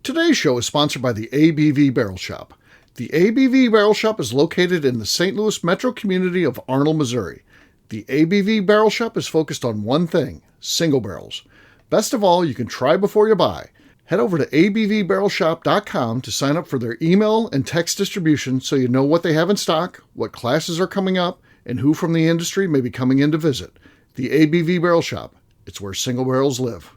Today's show is sponsored by the ABV Barrel Shop. The ABV Barrel Shop is located in the St. Louis metro community of Arnold, Missouri. The ABV Barrel Shop is focused on one thing, single barrels. Best of all, you can try before you buy. Head over to abvbarrelshop.com to sign up for their email and text distribution so you know what they have in stock, what classes are coming up, and who from the industry may be coming in to visit. The ABV Barrel Shop. It's where single barrels live.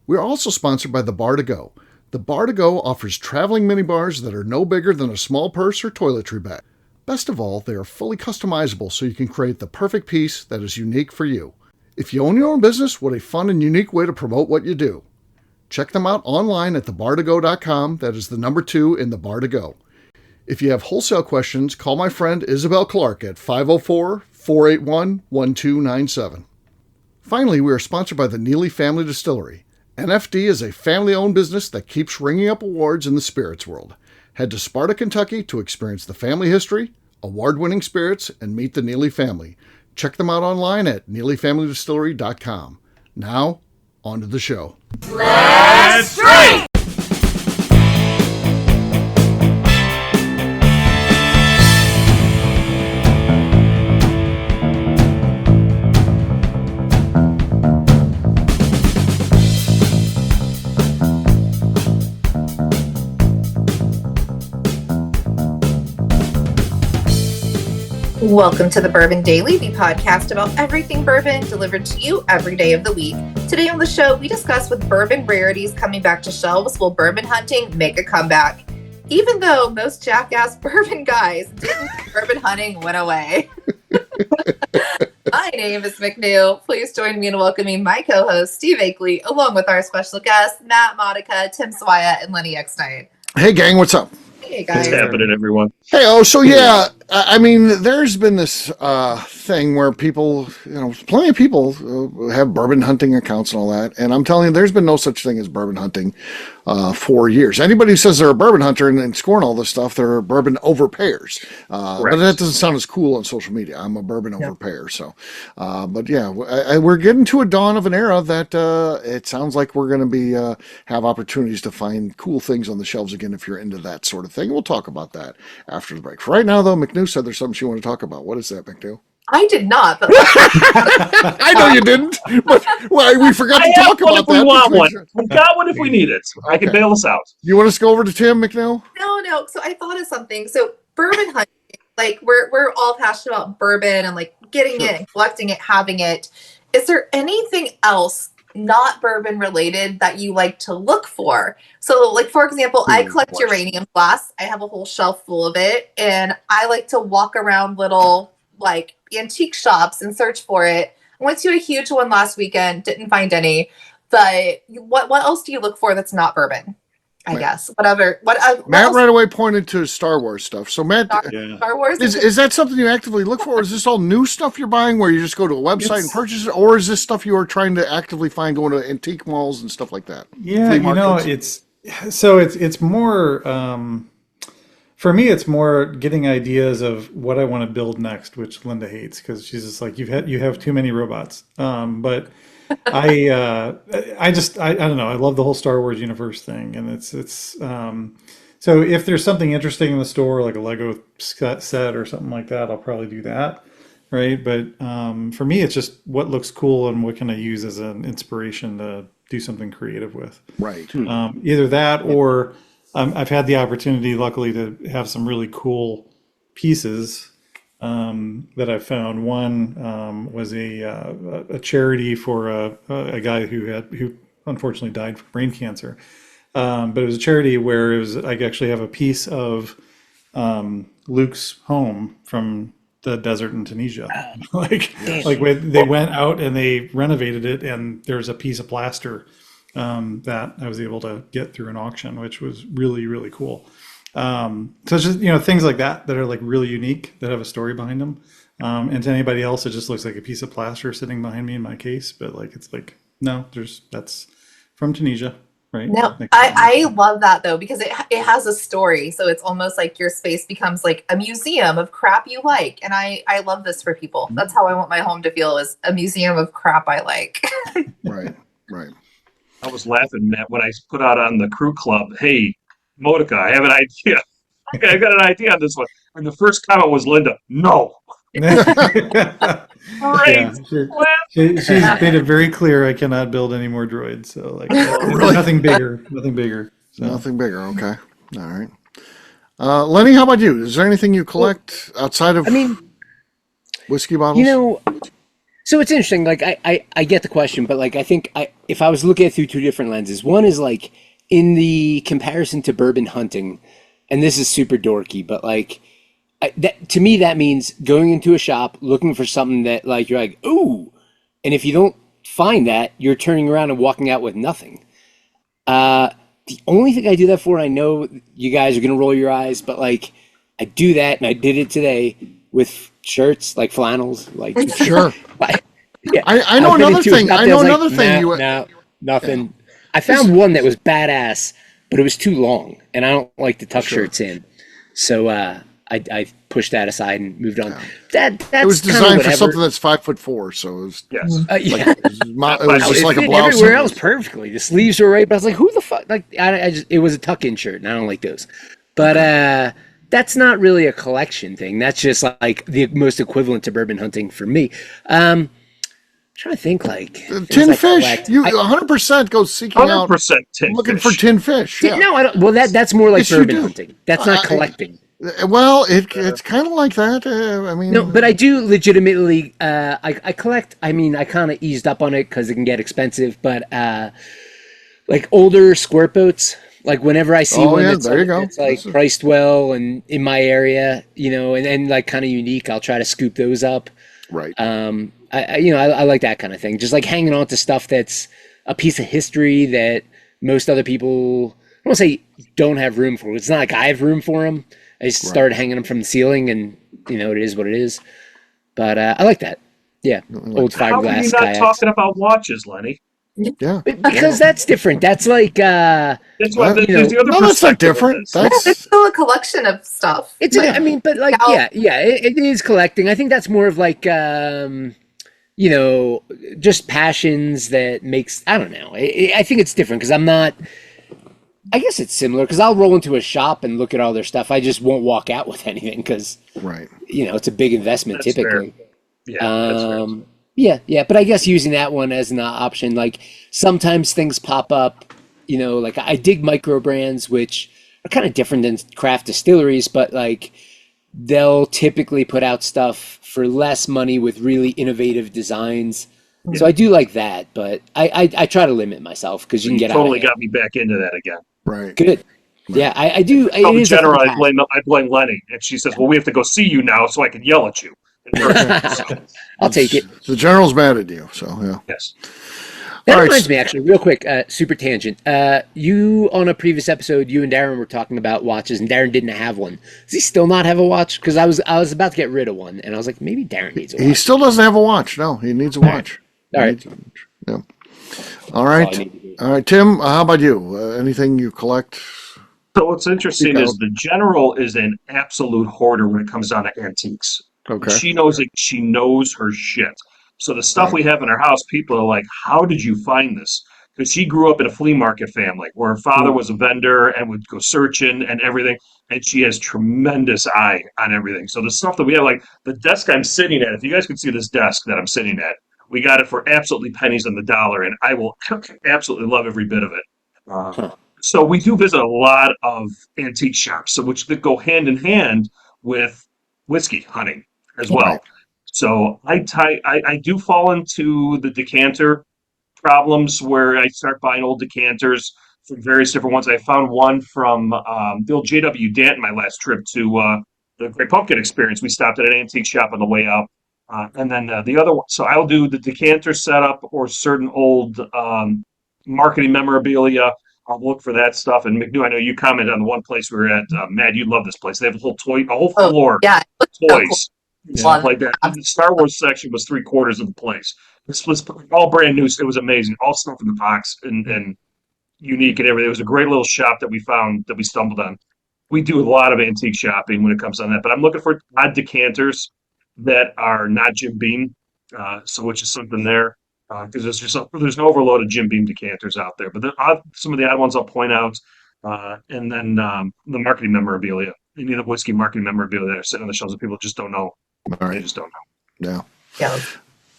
We're also sponsored by the Bar to Go. The Bar to Go offers traveling minibars that are no bigger than a small purse or toiletry bag. Best of all, they are fully customizable so you can create the perfect piece that is unique for you. If you own your own business, what a fun and unique way to promote what you do. Check them out online at thebartogo.com. That is the number 2 in the Bar to Go. If you have wholesale questions, call my friend Isabel Clark at 504-481-1297. Finally, we are sponsored by the Neely Family Distillery. NFD is a family-owned business that keeps ringing up awards in the spirits world. Head to Sparta, Kentucky to experience the family history, award-winning spirits, and meet the Neely family. Check them out online at neelyfamilydistillery.com. Now, on to the show. Let's drink! Welcome to the Bourbon Daily, the podcast about everything bourbon delivered to you every day of the week. Today on the show, we discuss with bourbon rarities coming back to shelves, will bourbon hunting make a comeback? Even though most jackass bourbon guys didn't, bourbon hunting went away. My name is McNeil. Please join me in welcoming my co-host, Steve Akeley, along with our special guests, Matt Modica, Tim Swaya, and Lenny Eckstein. Hey gang, what's up? Hey guys. What's happening, everyone? Hey, I mean, there's been this thing where people, plenty of people have bourbon hunting accounts and all that. And I'm telling you, there's been no such thing as bourbon hunting for years. Anybody who says they're a bourbon hunter and scorn all this stuff, they're bourbon overpayers. But that doesn't sound as cool on social media. I'm a bourbon overpayer. So, but yeah, we're getting to a dawn of an era that it sounds like we're going to be have opportunities to find cool things on the shelves again if you're into that sort of thing. We'll talk about that after the break. For right now, though, McNew said there's something she wanted to talk about. What is that, McNew? I did not. But I know you didn't, but we forgot to talk about that. We want one. We got one if we need it. Okay. I can bail us out. You want us to go over to Tim, McNeil? No. So I thought of something. So bourbon hunting, like we're all passionate about bourbon and like getting it, and collecting it, having it. Is there anything else not bourbon related that you like to look for? So like, for example, I collect uranium glass. I have a whole shelf full of it, and I like to walk around little like antique shops and search for it. I went to a huge one last weekend, didn't find any. But what else do you look for that's not bourbon? I guess whatever. Matt right away pointed to Star Wars stuff. So Matt, Star Wars is that something you actively look for? Or is this all new stuff you're buying where you just go to a website and purchase it, or is this stuff you are trying to actively find going to antique malls and stuff like that? Yeah, it's more. For me, it's more getting ideas of what I want to build next, which Linda hates because she's just like, you have too many robots. But I don't know. I love the whole Star Wars universe thing, and it's so if there's something interesting in the store, like a Lego set or something like that, I'll probably do that, right? But for me, it's just what looks cool and what can I use as an inspiration to do something creative with. Right. Either that or I've had the opportunity, luckily, to have some really cool pieces that I found. One was a charity for a guy who unfortunately died from brain cancer. But it was a charity where I actually have a piece of Luke's home from the desert in Tunisia. They went out and they renovated it, and there's a piece of plaster that I was able to get through an auction, which was really, really cool. So it's just, things like that are like really unique, that have a story behind them. And to anybody else, it just looks like a piece of plaster sitting behind me in my case. But no, that's from Tunisia, right? No, I love that though, because it has a story. So it's almost like your space becomes like a museum of crap you like. And I love this for people. That's how I want my home to feel, is a museum of crap I like. Right. I was laughing, Matt, when I put out on the crew club, "Hey, Modica, I have an idea. I got an idea on this one." And the first comment was Linda, "No." Great. Yeah, she's made it very clear I cannot build any more droids. So like, Really? nothing bigger, nothing bigger. So. Nothing bigger. Okay. All right. Lenny, how about you? Is there anything you collect outside of whiskey bottles? So it's interesting. Like I get the question, but like I think if I was looking at it through two different lenses, one is like in the comparison to bourbon hunting, and this is super dorky, but like to me that means going into a shop looking for something that like you're like ooh, and if you don't find that, you're turning around and walking out with nothing. The only thing I do that for, I know you guys are gonna roll your eyes, but like I do that, and I did it today with shirts like flannels, like Sure. yeah. I know I've been another into a thing. shop I that know was like, another thing. No, nothing. I found one that was badass, but it was too long, and I don't like to tuck shirts in, so I pushed that aside and moved on. That's It was designed for whatever. something that's 5'4", so it was. Yes. Yeah. It was just It like a fit blouse. everywhere else perfectly. The sleeves were right, but I was like, "Who the fuck?" Like, I just it was a tuck-in shirt, and I don't like those. But that's not really a collection thing. That's just like the most equivalent to bourbon hunting for me. Trying to think like Tin things I fish. collect. You 100% go seeking out, 100% tin looking fish. for tin fish. Yeah. No, I don't. Well, that's more like Yes, you bourbon do. hunting. That's not collecting. Well, it's kind of like that. I mean, No, but I do legitimately. I collect. I mean, I kind of eased up on it because it can get expensive. But like older squirt boats. Like whenever I see one that's, there you go. that's like priced well and in my area, and like kind of unique, I'll try to scoop those up. right. I like that kind of thing. Just like hanging on to stuff that's a piece of history that most other people, I don't want to say don't have room for. It's not like I have room for them. I just started hanging them from the ceiling, and it is what it is. But I like that. Yeah, old How are fiberglass you not kayaks. talking about watches, Lenny? Yeah. Because that's different. That's like That's why Well, there's the other No, that's not perspective of different. this. Yeah, That's it's still a collection of stuff. I mean, but like it is collecting. I think that's more of like just passions that makes. I don't know. I think it's different because I'm not. I guess it's similar because I'll roll into a shop and look at all their stuff. I just won't walk out with anything because right. it's a big investment That's fair. typically. Yeah, that's fair. Yeah, but I guess using that one as an option, like sometimes things pop up, like I dig micro brands, which are kind of different than craft distilleries, but like they'll typically put out stuff for less money with really innovative designs. So I do like that, but I try to limit myself because you can get totally out of got me back into that again. Right. Good. Yeah, I do. Tell It the is a general fun I blame Lenny, and she says, "Well, we have to go see you now, so I can yell at you." In person. I'll take it. The general's mad at you, so yeah. Yes. That All right. reminds me, actually, real quick, super tangent. You on a previous episode, you and Darren were talking about watches, and Darren didn't have one. Does he still not have a watch? Because I was about to get rid of one, and I was like, maybe Darren needs a watch. He still doesn't have a watch. No, he needs a watch. All right. Yeah. All right. All right, Tim. How about you? Anything you collect? So what's interesting Speak is out. the general is an absolute hoarder when it comes down to antiques. Okay. She knows it. She knows her shit. So the stuff we have in our house, people are like, "How did you find this?" Because she grew up in a flea market family where her father was a vendor and would go searching and everything. And she has tremendous eye on everything. So the stuff that we have, like the desk I'm sitting at, if you guys could see this desk that I'm sitting at, we got it for absolutely pennies on the dollar, and I will absolutely love every bit of it. So we do visit a lot of antique shops, so which could go hand in hand with whiskey hunting as well. Right. So I do fall into the decanter problems where I start buying old decanters from various different ones. I found one from the old J.W. Danton my last trip to the Great Pumpkin Experience. We stopped at an antique shop on the way up. And then the other one, so I'll do the decanter setup or certain old marketing memorabilia. I'll look for that stuff. And McNew, I know you commented on the one place we were at. Mad, you love this place. They have a whole floor Yeah, it looks of so cool. toys and stuff like that. And the Star Wars section was 3/4 of the place. This was all brand new. It was amazing. All stuff in the box and unique and everything. It was a great little shop that we found that we stumbled on. We do a lot of antique shopping when it comes on that. But I'm looking for odd decanters that are not Jim Beam, so which is something there. because there's an overload of Jim Beam decanters out there. But some of the odd ones I'll point out, and then the marketing memorabilia, any of the whiskey marketing memorabilia that are sitting on the shelves that people just don't know. All They right. just don't know. Yeah. Yeah.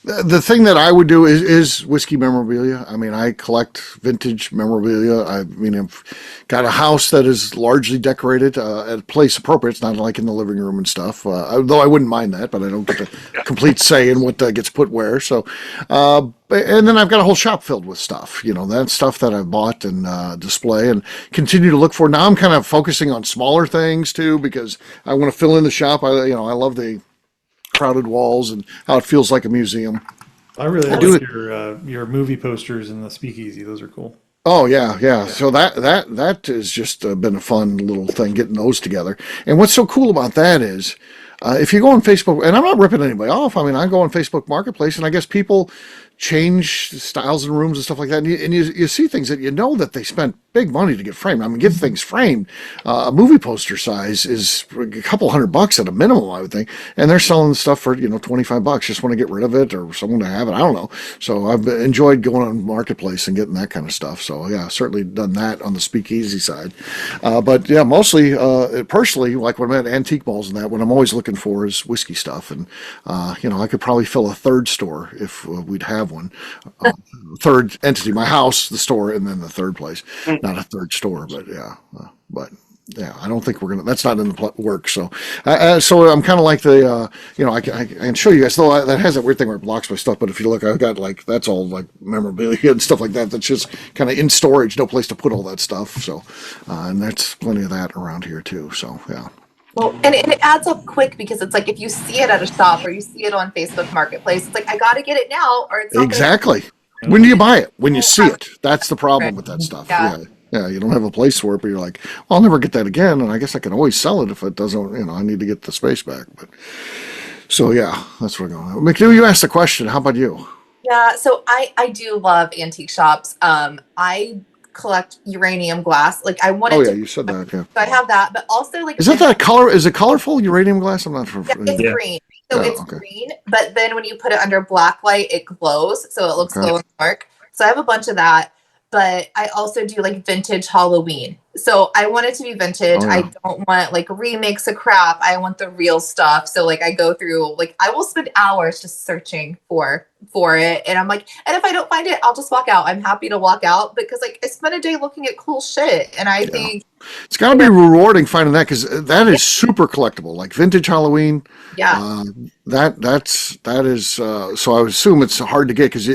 The thing that I would do is whiskey memorabilia. I mean, I collect vintage memorabilia. I mean, I've got a house that is largely decorated at a place appropriate. It's not like in the living room and stuff, though I wouldn't mind that, but I don't get the complete say in what gets put where. So, and then I've got a whole shop filled with stuff, that stuff that I've bought and display and continue to look for. Now I'm kind of focusing on smaller things too, because I want to fill in the shop. I love the crowded walls and how it feels like a museum. I really do like your movie posters in the speakeasy. Those are cool. Oh yeah. So that has just been a fun little thing getting those together. And what's so cool about that is, if you go on Facebook, and I'm not ripping anybody off. I mean, I go on Facebook Marketplace, and I guess people change styles and rooms and stuff like that. And you see things that that they spent big money to get framed. I mean, get things framed. A movie poster size is a couple $100 at a minimum, I would think. And they're selling stuff for, $25. Just want to get rid of it or someone to have it. I don't know. So I've enjoyed going on Marketplace and getting that kind of stuff. So yeah, certainly done that on the speakeasy side. But yeah, mostly, personally, like when I'm at antique malls and that, what I'm always looking for is whiskey stuff. And, I could probably fill a third store if we'd have one. Third entity, my house, the store, and then the third place. Not a third store, but yeah. I don't think we're gonna. That's not in the works. So, so I'm kind of like the, I can show you guys. Though that has that weird thing where it blocks my stuff. But if you look, I've got that's all like memorabilia and stuff like that. That's just kind of in storage, no place to put all that stuff. So, and there's plenty of that around here too. So yeah. Well, and it adds up quick because it's like if you see it at a shop or you see it on Facebook Marketplace, it's like I got to get it now or it's not exactly. When do you buy it? When you see it. That's the problem with that stuff. Yeah, you don't have a place for it, but you're like, well, I'll never get that again, and I guess I can always sell it if it doesn't. I need to get the space back. But so yeah, that's what we're going on. McNeil, you asked the question. How about you? Yeah, so I do love antique shops. I collect uranium glass. Like I wanted to. You said that. Yeah. So I have that, but also like. Is that color? Is it colorful uranium glass? I'm not sure. Yeah, it's green. So it's green, but then when you put it under black light, it glows, so it looks glow in the dark. So I have a bunch of that, but I also do like vintage Halloween. So I want it to be vintage. I don't want like remakes of crap. I want the real stuff. So like I go through, like I will spend hours just searching for it. And I'm like, and if I don't find it, I'll just walk out. I'm happy to walk out because like I spent a day looking at cool shit. And I think it's got to be rewarding finding that because that is super collectible, like vintage Halloween. Yeah. That is, so I would assume it's hard to get because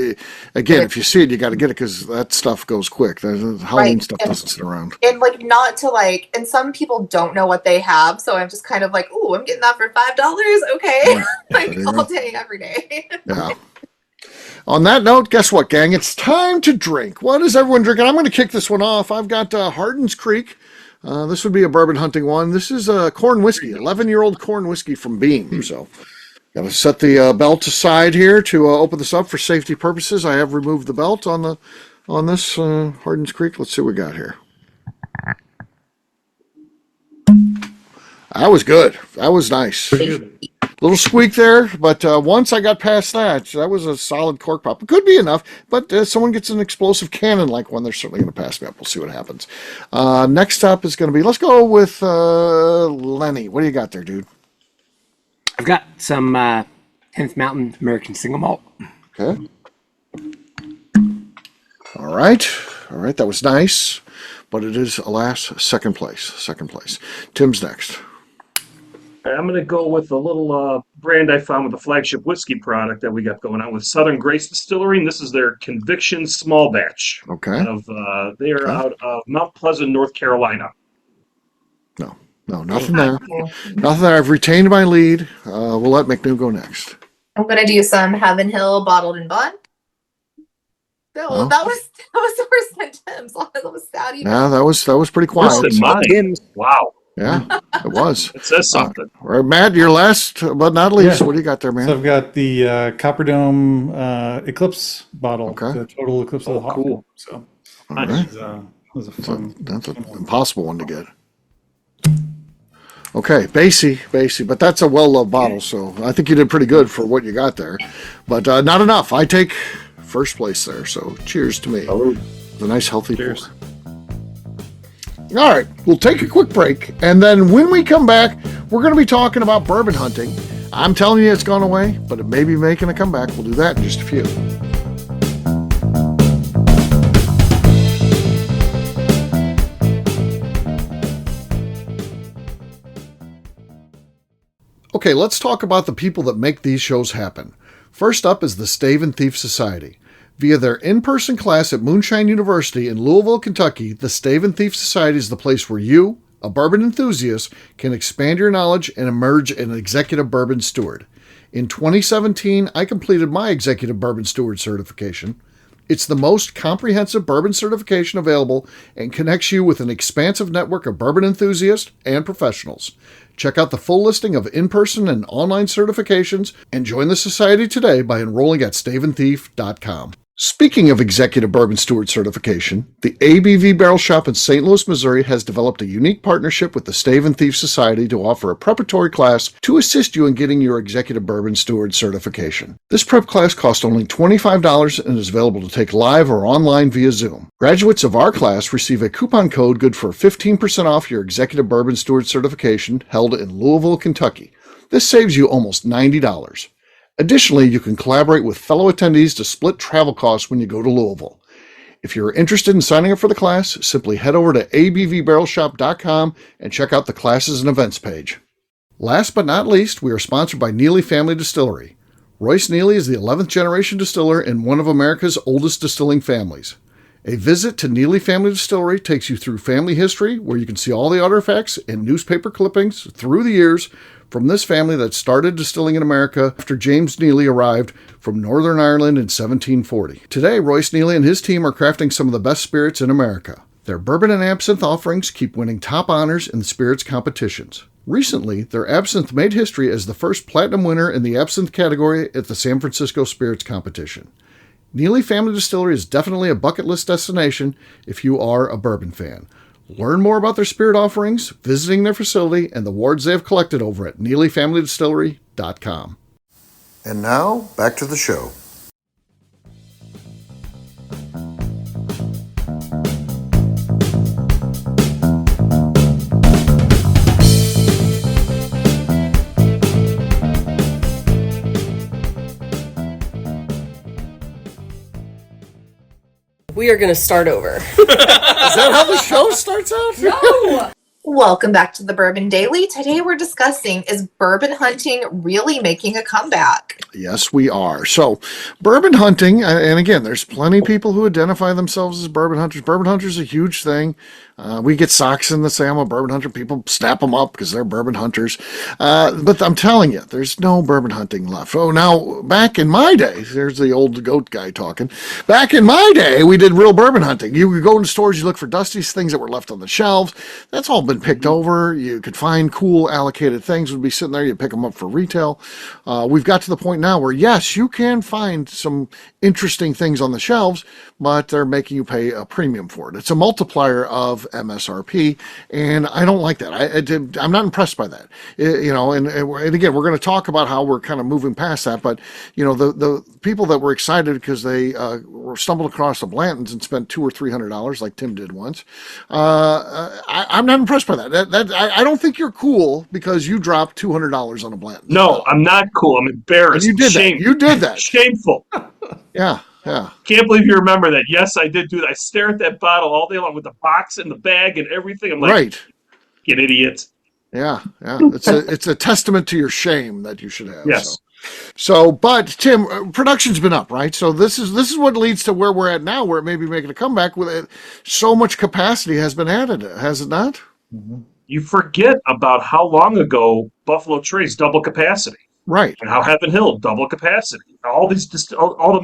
again, if you see it, you got to get it because that stuff goes quick. The Halloween stuff doesn't sit around. And like not to like, and some people don't know what they have. So I'm just kind of like, ooh, I'm getting that for $5. Okay. Like all day, every day. Yeah. On that note, guess what, gang? It's time to drink. What is everyone drinking? I'm going to kick this one off. I've got Hardin's Creek. This would be a bourbon hunting one. This is a corn whiskey, 11-year-old corn whiskey from Beam. So got to set the belt aside here to open this up for safety purposes. I have removed the belt on this Hardin's Creek. Let's see what we got here. That was good. That was nice. Little squeak there, but once I got past that was a solid cork pop. It could be enough, but someone gets an explosive cannon like one, they're certainly going to pass me up. We'll see what happens. Next up is going to be, let's go with Lenny. What do you got there, dude? I've got some 10th Mountain American Single Malt. Okay. All right. That was nice, but it is, alas, second place. Tim's next. I'm going to go with a little brand I found with the flagship whiskey product that we got going on with Southern Grace Distillery, and this is their Conviction Small Batch. Okay. They are out of Mount Pleasant, North Carolina. No, nothing there. Nothing there. I've retained my lead. We'll let McNeil go next. I'm going to do some Heaven Hill bottled in bond. No, that was worse than Tim's. That was sad. Yeah, that was pretty quiet. Worse than mine. Wow. Yeah, it was. It says something. All right, Matt, your last but not least. What do you got there, man? So I've got the Copper Dome Eclipse bottle. Okay. The Total Eclipse of the Hawk. Cool. So All that right. was a fun. That's an impossible one to get. Okay, Basie, but that's a well-loved bottle, so I think you did pretty good for what you got there. But not enough. I take first place there. So cheers to me. Oh. The nice healthy Cheers. pour. All right, we'll take a quick break, and then when we come back, we're going to be talking about bourbon hunting. I'm telling you it's gone away, but it may be making a comeback. We'll do that in just a few. Okay, let's talk about the people that make these shows happen. First up is the Stave and Thief Society. Via their in-person class at Moonshine University in Louisville, Kentucky, the Stave and Thief Society is the place where you, a bourbon enthusiast, can expand your knowledge and emerge an executive bourbon steward. In 2017, I completed my executive bourbon steward certification. It's the most comprehensive bourbon certification available and connects you with an expansive network of bourbon enthusiasts and professionals. Check out the full listing of in-person and online certifications and join the society today by enrolling at staveandthief.com. Speaking of Executive Bourbon Steward certification, the ABV Barrel Shop in St. Louis, Missouri has developed a unique partnership with the Stave and Thief Society to offer a preparatory class to assist you in getting your Executive Bourbon Steward certification. This prep class costs only $25 and is available to take live or online via Zoom. Graduates of our class receive a coupon code good for 15% off your Executive Bourbon Steward certification held in Louisville, Kentucky. This saves you almost $90. Additionally, you can collaborate with fellow attendees to split travel costs when you go to Louisville. If you're interested in signing up for the class, simply head over to abvbarrelshop.com and check out the classes and events page. Last but not least, we are sponsored by Neely Family Distillery. Royce Neely is the 11th generation distiller in one of America's oldest distilling families. A visit to Neely Family Distillery takes you through family history, where you can see all the artifacts and newspaper clippings through the years from this family that started distilling in America after James Neely arrived from Northern Ireland in 1740. Today, Royce Neely and his team are crafting some of the best spirits in America. Their bourbon and absinthe offerings keep winning top honors in the spirits competitions. Recently, their absinthe made history as the first platinum winner in the absinthe category at the San Francisco Spirits Competition. Neely Family Distillery is definitely a bucket list destination if you are a bourbon fan. Learn more about their spirit offerings, visiting their facility, and the awards they have collected over at NeelyFamilyDistillery.com. And now, back to the show. We are going to start over. Is that how the show starts out? No! Welcome back to the Bourbon Daily. Today we're discussing, is bourbon hunting really making a comeback? Yes, we are. So, bourbon hunting, and again, there's plenty of people who identify themselves as bourbon hunters. Bourbon hunters is a huge thing. We get socks in that say I'm a bourbon hunter. People snap them up because they're bourbon hunters. But I'm telling you, there's no bourbon hunting left. Oh, now, back in my day, there's the old goat guy talking. Back in my day, we did real bourbon hunting. You would go into stores, you look for dusty things that were left on the shelves. That's all been picked over. You could find cool allocated things would be sitting there. You pick them up for retail. We've got to the point now where, yes, you can find some interesting things on the shelves, but they're making you pay a premium for it. It's a multiplier of MSRP, and I don't like that. I'm not impressed by that. And again, we're going to talk about how we're kind of moving past that, but the people that were excited because they stumbled across the Blantons and spent $200 or $300 like Tim did once, I'm not impressed by that. I don't think you're cool because you dropped $200 on a Blanton. No, I'm not cool. I'm embarrassed. And you did that. You did that. Shameful. Yeah. Can't believe you remember that. Yes, I did do that. I stare at that bottle all day long with the box and the bag and everything. I'm like, right. You idiot. Yeah. It's a testament to your shame that you should have. Yes. But Tim, production's been up, right? So this is what leads to where we're at now, where it may be making a comeback with it. So much capacity has been added, has it not? You forget about how long ago Buffalo Trace double capacity. Right. And how Heaven Hill double capacity. All the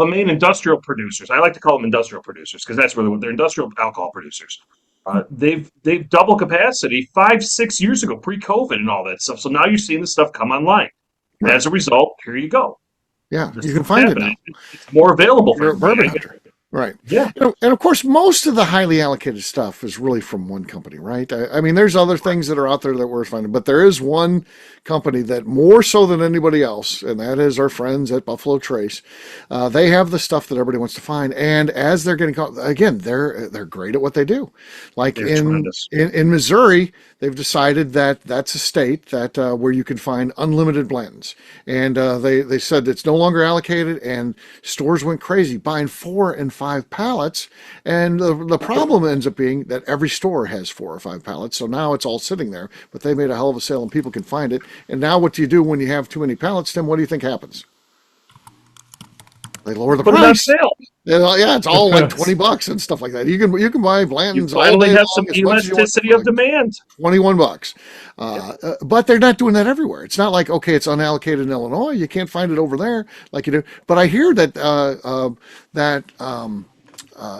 main industrial producers. I like to call them industrial producers because that's really what they're industrial alcohol producers. They've double capacity 5-6 years ago, pre-COVID and all that stuff. So now you're seeing the stuff come online. Right. As a result, here you go. Yeah, you can find it now. It's more available for a bourbon hunter. Right. Yeah. And of course, most of the highly allocated stuff is really from one company, right? I mean, there's other things that are out there that we're finding, but there is one company that more so than anybody else, and that is our friends at Buffalo Trace. They have the stuff that everybody wants to find, and as they're getting caught, again, they're great at what they do. Like They're tremendous. in Missouri, they've decided that that's a state that where you can find unlimited blends, and they said it's no longer allocated, and stores went crazy buying 4 and 5 pallets, and the problem ends up being that every store has 4 or 5 pallets, so now it's all sitting there. But they made a hell of a sale, and people can find it. And now, what do you do when you have too many pallets, Tim? What do you think happens? They lower the Put it on price. sale. Yeah, it's all like $20 and stuff like that. You can buy Blandons. You finally all day have some long, as much as you want, elasticity for of demand. $21. But they're not doing that everywhere. It's not like, okay, it's unallocated in Illinois, you can't find it over there like you do. But I hear that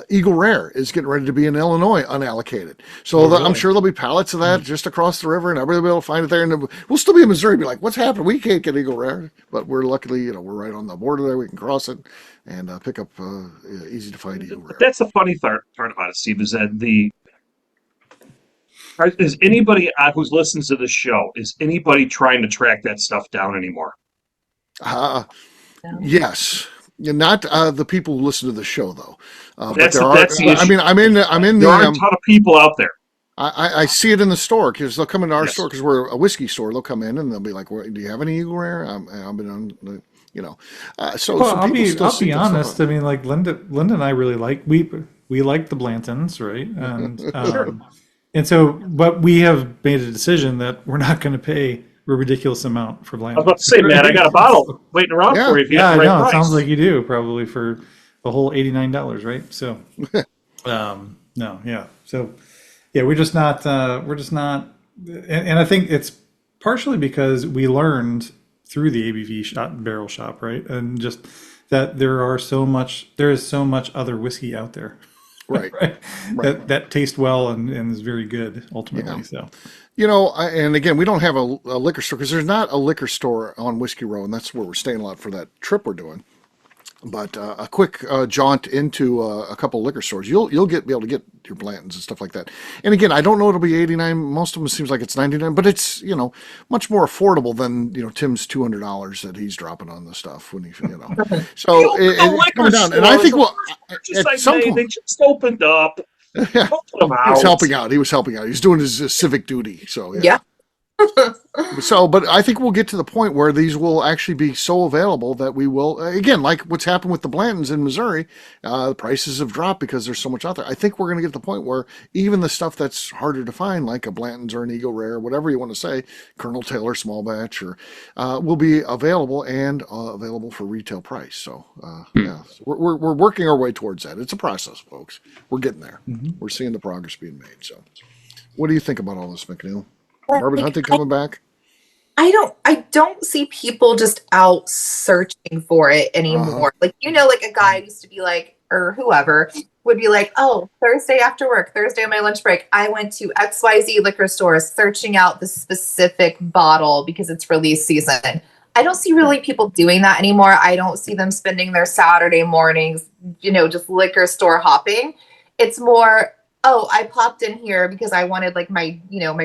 Eagle Rare is getting ready to be in Illinois unallocated. So I'm sure there'll be pallets of that just across the river, and everybody will be able to find it there. And we'll still be in Missouri, be like, what's happened? We can't get Eagle Rare, but we're luckily, we're right on the border there. We can cross it and pick up easy to find Eagle Rare. That's the funny part about it, Steve, is that is anybody who's listens to the show, is anybody trying to track that stuff down anymore? Yes. Not the people who listen to the show, though. That's but the issue. I'm in There the. are a ton of people out there. I see it in the store because they'll come into our store because we're a whiskey store. They'll come in and they'll be like, "Do you have any Eagle Rare?" I've been on the. So Well, some people I'll be honest. I mean, like Linda and I really we like the Blantons, right? And and so, but we have made a decision that we're not going to pay a ridiculous amount for Blantons. I was about to say, man, I got a bottle waiting around for you if you have the right price. It sounds like you do probably for the whole $89, right? So, we're just not, and I think it's partially because we learned through the ABV Barrel Shop, right? And just that there is so much other whiskey out there. Right. right. That tastes well and is very good ultimately. So, and again, we don't have a liquor store because there's not a liquor store on Whiskey Row, and that's where we're staying a lot for that trip we're doing. But a quick jaunt into a couple of liquor stores, you'll be able to get your Blantons and stuff like that. And again, I don't know it'll be $89. Most of them seems like it's $99, but it's much more affordable than Tim's $200 that he's dropping on the stuff when he So it's coming down, and I think they just opened up. Yeah, he was helping out. He was doing his civic duty. So Yeah. But I think we'll get to the point where these will actually be so available that we will, again, like what's happened with the Blantons in Missouri, the prices have dropped because there's so much out there. I think we're going to get to the point where even the stuff that's harder to find, like a Blanton's or an Eagle Rare, whatever you want to say, Colonel Taylor small batch, or will be available and available for retail price. So, we're working our way towards that. It's a process, folks. We're getting there. Mm-hmm. We're seeing the progress being made. So, what do you think about all this, McNeil? Bourbon hunting coming back? I don't see people just out searching for it anymore. Like, like a guy used to be like, or whoever would be like, oh, Thursday after work, Thursday on my lunch break, I went to XYZ liquor store searching out the specific bottle because it's release season. I don't see really people doing that anymore. I don't see them spending their Saturday mornings, just liquor store hopping. It's more, oh, I popped in here because I wanted like my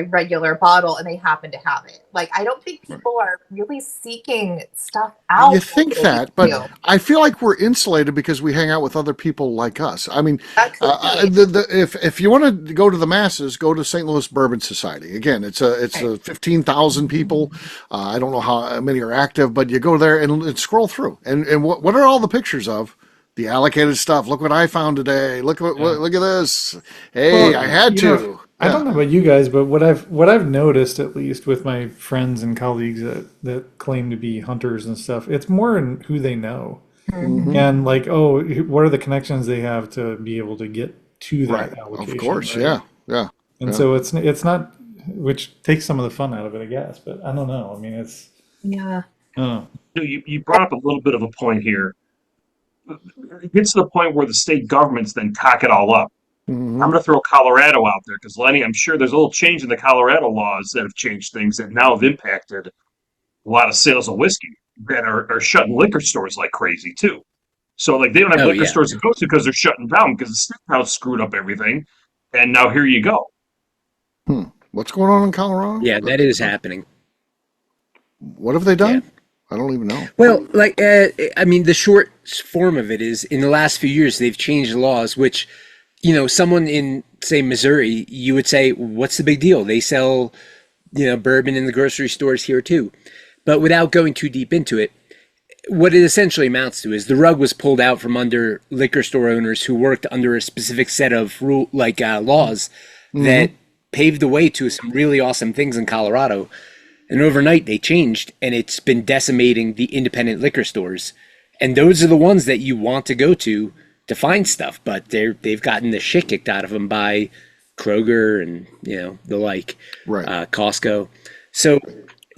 regular bottle and they happen to have it. Like, I don't think people are really seeking stuff out. You think that, but I feel like we're insulated because we hang out with other people like us. I mean, if you want to go to the masses, go to St. Louis Bourbon Society. Again, it's 15,000 people. I don't know how many are active, but you go there and scroll through. And what are all the pictures of? The allocated stuff. Look what I found today. Look at this. Hey, I had to. I don't know about you guys, but what I've noticed, at least with my friends and colleagues that claim to be hunters and stuff, it's more in who they know, and like, what are the connections they have to be able to get to that allocation? Of course, right? yeah. And so it's not, which takes some of the fun out of it, I guess. But I don't know. I mean, it's I don't know. You brought up a little bit of a point here. It gets to the point where the state governments then cock it all up. Mm-hmm. I'm going to throw Colorado out there because, Lenny, I'm sure there's a little change in the Colorado laws that have changed things that now have impacted a lot of sales of whiskey that are shutting liquor stores like crazy, too. So like they don't have Oh liquor yeah, stores to go to because they're shutting down because the steakhouse screwed up everything. And now here you go. What's going on in Colorado? yeah, that is happening. What have they Yeah. done? I don't even know. Well, like, I mean, the short form of it is in the last few years, they've changed the laws, which, someone in, say, Missouri, you would say, what's the big deal? They sell, bourbon in the grocery stores here too. But without going too deep into it, what it essentially amounts to is the rug was pulled out from under liquor store owners who worked under a specific set of laws that paved the way to some really awesome things in Colorado. And overnight they changed, and it's been decimating the independent liquor stores. And those are the ones that you want to go to find stuff, but they've gotten the shit kicked out of them by Kroger and the like, Right. Costco. So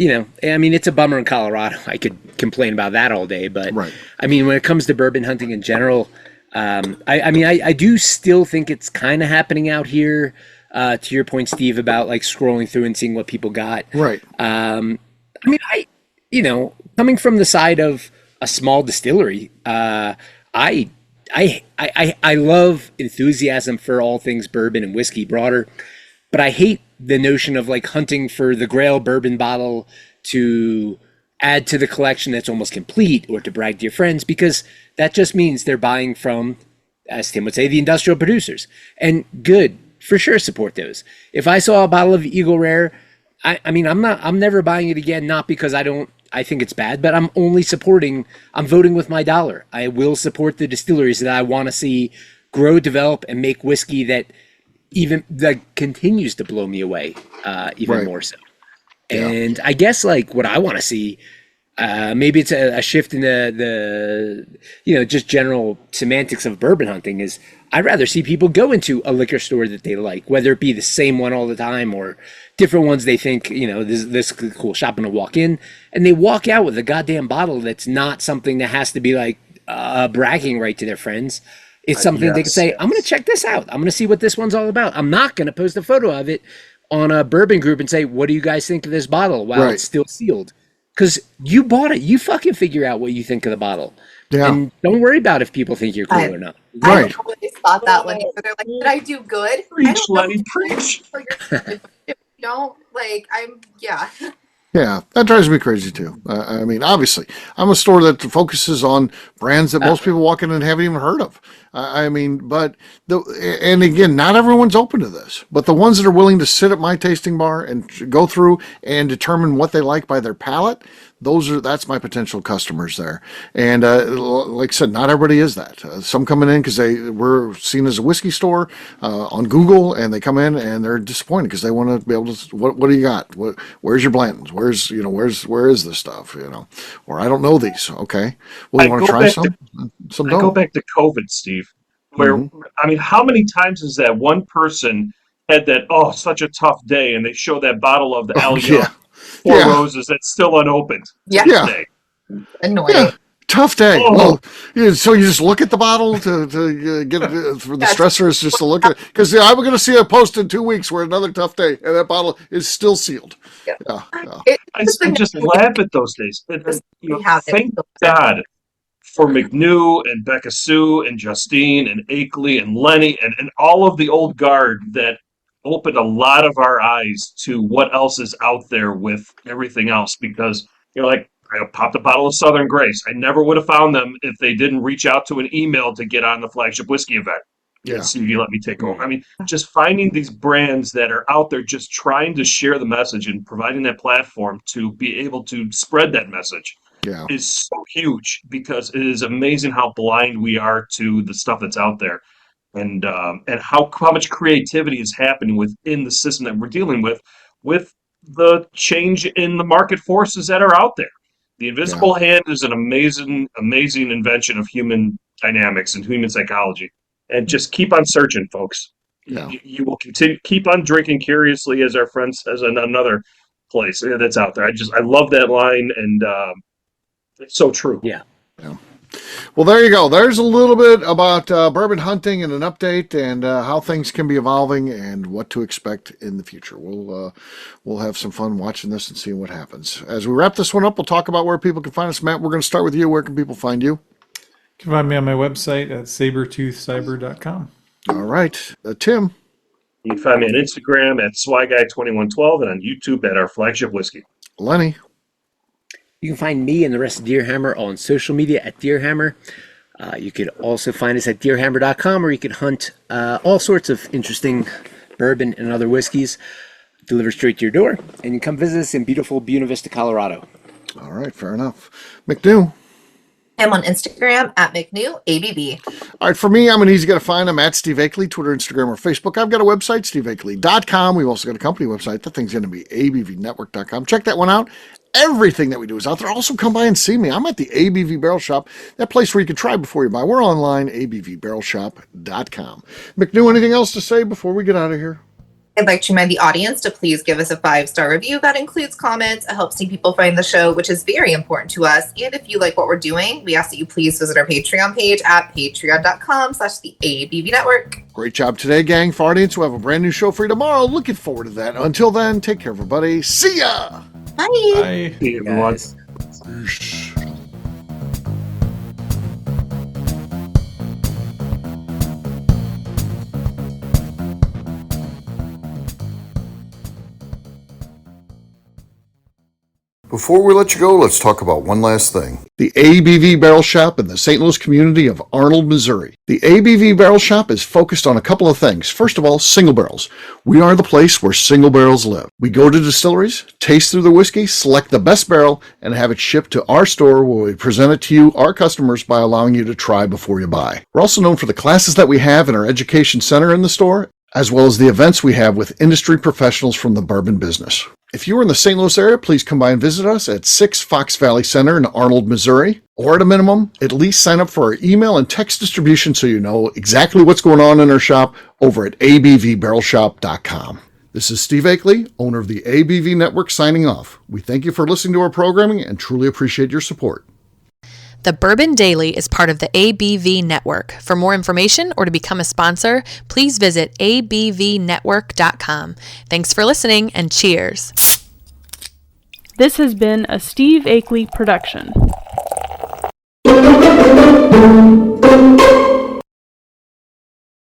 I mean, it's a bummer in Colorado. I could complain about that all day, but Right. I mean, when it comes to bourbon hunting in general, I do still think it's kind of happening out here. To your point, Steve, about like scrolling through and seeing what people got. Right. I mean, coming from the side of a small distillery, I love enthusiasm for all things bourbon and whiskey broader, but I hate the notion of like hunting for the Grail bourbon bottle to add to the collection that's almost complete or to brag to your friends, because that just means they're buying from, as Tim would say, the industrial producers. And good, for sure, support those. If I saw a bottle of Eagle Rare, I mean, I'm never buying it again, not because I think it's bad, but I'm voting with my dollar. I will support the distilleries that I want to see grow, develop, and make whiskey that continues to blow me away, even Right. more so. And I guess like what I want to see, maybe it's a shift in the just general semantics of bourbon hunting, is I'd rather see people go into a liquor store that they like, whether it be the same one all the time or different ones they think, this is a cool shop, and to walk in and they walk out with a goddamn bottle that's not something that has to be like bragging right to their friends. It's something they can say, I'm going to check this out. I'm going to see what this one's all about. I'm not going to post a photo of it on a bourbon group and say, what do you guys think of this bottle while Right. it's still sealed? Because you bought it. You fucking figure out what you think of the bottle. Yeah. And don't worry about if people think you're cool or not. Right. I always thought that, Lenny. But they're like, did I do good? I Preach, don't know Lenny, if you preach. for your- if you don't like. Yeah. Yeah, that drives me crazy too. I mean, obviously, I'm a store that focuses on brands that most people walk in and haven't even heard of. I mean, but and again, not everyone's open to this. But the ones that are willing to sit at my tasting bar and go through and determine what they like by their palate, that's my potential customers there. And like I said, not everybody is that. Some coming in because they were seen as a whiskey store on Google, and they come in and they're disappointed because they want to be able to. What do you got? Where's your Blantons? Where is this stuff? Or I don't know these. Okay, well, you want to try some? Some I go don't. back to COVID, Steve, where I mean, how many times has that one person had that such a tough day, and they show that bottle of the Al Young Yeah, Four yeah, Roses that's still unopened to Yeah. this yeah. day. Annoying. Yeah, tough day. Oh. Well, so you just look at the bottle to get for the stressor is just to look at it, because I'm going to see a post in 2 weeks where another tough day and that bottle is still sealed. Yeah. Yeah. I just laugh at those days. We have it. Thank God for McNew and Becca Sue and Justine and Akeley and Lenny and all of the old guard that opened a lot of our eyes to what else is out there with everything else, because like I popped a bottle of Southern Grace. I never would have found them if they didn't reach out to an email to get on the flagship whiskey event. Yeah. And see if you let me take over. I mean, just finding these brands that are out there just trying to share the message and providing that platform to be able to spread that message Yeah. is so huge, because it is amazing how blind we are to the stuff that's out there, and how much creativity is happening within the system that we're dealing with the change in the market forces that are out there. The invisible hand is an amazing invention of human dynamics and human psychology. And just keep on searching, folks. Yeah. You will keep on drinking curiously, as our friend says in another place that's out there. I love that line, and it's so true. Yeah. Well, there you go. There's a little bit about bourbon hunting and an update, and how things can be evolving and what to expect in the future. We'll have some fun watching this and seeing what happens. As we wrap this one up, we'll talk about where people can find us. Matt, we're going to start with you. Where can people find you? You can find me on my website at sabertoothcyber.com. All right. Tim. You can find me on Instagram at SwyGuy2112 and on YouTube at Our Flagship Whiskey. Lenny. You can find me and the rest of Deerhammer on social media at Deerhammer. You could also find us at deerhammer.com, where you could hunt all sorts of interesting bourbon and other whiskeys delivered straight to your door. And you can come visit us in beautiful Buena Vista, Colorado. All right, fair enough. McNew. I'm on Instagram at McNew ABV. All right, for me, I'm an easy guy to find. I'm at Steve Akeley, Twitter, Instagram, or Facebook. I've got a website, steveakeley.com. We've also got a company website. That thing's going to be abvnetwork.com. Check that one out. Everything that we do is out there. Also, come by and see me. I'm at the ABV Barrel Shop, that place where you can try before you buy. We're online, abvbarrelshop.com. McNew, anything else to say before we get out of here? I'd like to remind the audience to please give us a 5-star review. That includes comments. It helps new people find the show, which is very important to us. And if you like what we're doing, we ask that you please visit our Patreon page at patreon.com/the ABV Network. Great job today, gang. For our audience, we'll have a brand new show for you tomorrow. Looking forward to that. Until then, take care, everybody. See ya! Bye. Bye. See you, everyone. Before we let you go, let's talk about one last thing. The ABV Barrel Shop in the St. Louis community of Arnold, Missouri. The ABV Barrel Shop is focused on a couple of things. First of all, single barrels. We are the place where single barrels live. We go to distilleries, taste through the whiskey, select the best barrel, and have it shipped to our store where we present it to you, our customers, by allowing you to try before you buy. We're also known for the classes that we have in our education center in the store, as well as the events we have with industry professionals from the bourbon business. If you're in the St. Louis area, please come by and visit us at 6 Fox Valley Center in Arnold, Missouri. Or at a minimum, at least sign up for our email and text distribution so you know exactly what's going on in our shop over at abvbarrelshop.com. This is Steve Akeley, owner of the ABV Network, signing off. We thank you for listening to our programming and truly appreciate your support. The Bourbon Daily is part of the ABV Network. For more information or to become a sponsor, please visit abvnetwork.com. Thanks for listening and cheers. This has been a Steve Akeley production.